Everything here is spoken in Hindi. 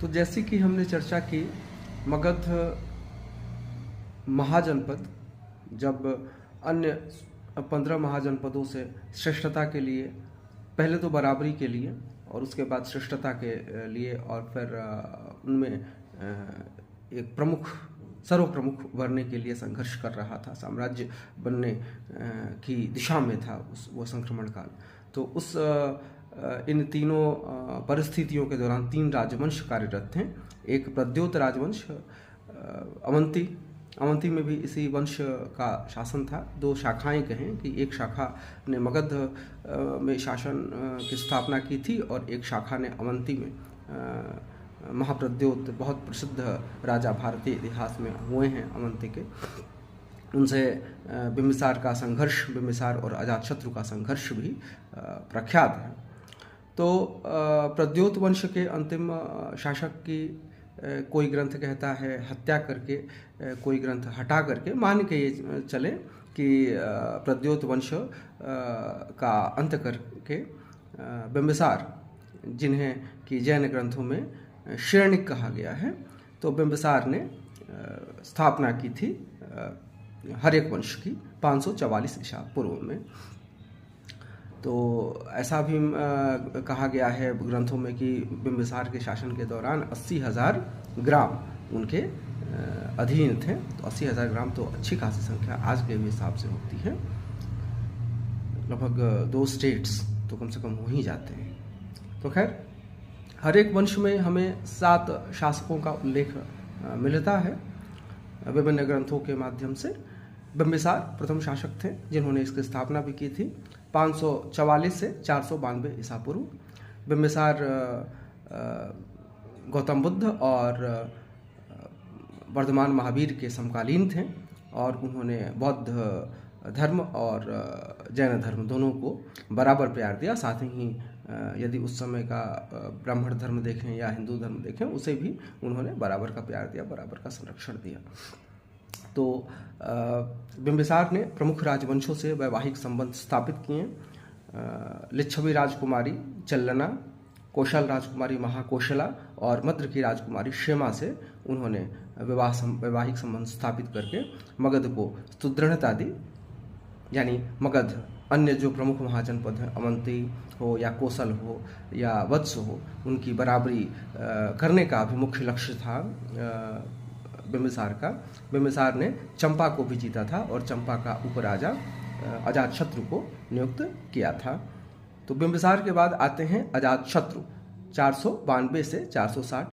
तो जैसे कि हमने चर्चा की, मगध महाजनपद जब अन्य 15 महाजनपदों से श्रेष्ठता के लिए, पहले तो बराबरी के लिए और उसके बाद श्रेष्ठता के लिए, और फिर उनमें एक सर्वप्रमुख बनने के लिए संघर्ष कर रहा था, साम्राज्य बनने की दिशा में था वो संक्रमण काल। तो इन तीनों परिस्थितियों के दौरान 3 राजवंश कार्यरत थे। एक प्रद्योत राजवंश, अवंती में भी इसी वंश का शासन था। 2 शाखाएं कहें कि एक शाखा ने मगध में शासन की स्थापना की थी और एक शाखा ने अवंती में। महाप्रद्योत बहुत प्रसिद्ध राजा भारतीय इतिहास में हुए हैं अवंती के। उनसे बिंबिसार का संघर्ष, बिंबिसार और अजातशत्रु का संघर्ष भी प्रख्यात है। तो प्रद्योत वंश के अंतिम शासक की कोई ग्रंथ कहता है हत्या करके, कोई ग्रंथ हटा करके, मान के ये चले कि प्रद्योत वंश का अंत करके बिंबिसार, जिन्हें कि जैन ग्रंथों में शैणिक कहा गया है, तो बिंबिसार ने स्थापना की थी हर्यक वंश की 544 ईसा पूर्व में। तो ऐसा भी कहा गया है ग्रंथों में कि बिंबिसार के शासन के दौरान 80,000 ग्राम उनके अधीन थे। तो 80,000 ग्राम तो अच्छी खासी संख्या आज के भी हिसाब से होती है। लगभग 2 स्टेट्स तो कम से कम हो ही जाते हैं। तो खैर, हर एक वंश में हमें 7 शासकों का उल्लेख मिलता है विभिन्न ग्रंथों के माध्यम से। बिंबिसार प्रथम शासक थे जिन्होंने इसकी स्थापना भी की थी 544 से 492 ईसा पूर्व। बिंबिसार गौतम बुद्ध और वर्धमान महावीर के समकालीन थे और उन्होंने बौद्ध धर्म और जैन धर्म दोनों को बराबर प्यार दिया। साथ ही यदि उस समय का ब्राह्मण धर्म देखें या हिंदू धर्म देखें, उसे भी उन्होंने बराबर का प्यार दिया, बराबर का संरक्षण दिया। तो बिंबिसार ने प्रमुख राजवंशों से वैवाहिक संबंध स्थापित किए। लिच्छवी राजकुमारी चल्लना, कौशल राजकुमारी महाकौशला और मद्र की राजकुमारी क्षेमा से उन्होंने वैवाहिक संबंध स्थापित करके मगध को सुदृढ़ता दी। यानी मगध अन्य जो प्रमुख महाजनपद हैं, अवंती हो या कोसल हो या वत्स हो, उनकी बराबरी करने का भी मुख्य लक्ष्य था बिंबिसार का। बिंबिसार ने चंपा को भी जीता था और चंपा का उपराजा अजातशत्रु को नियुक्त किया था। तो बिंबिसार के बाद आते हैं अजातशत्रु 492 से 460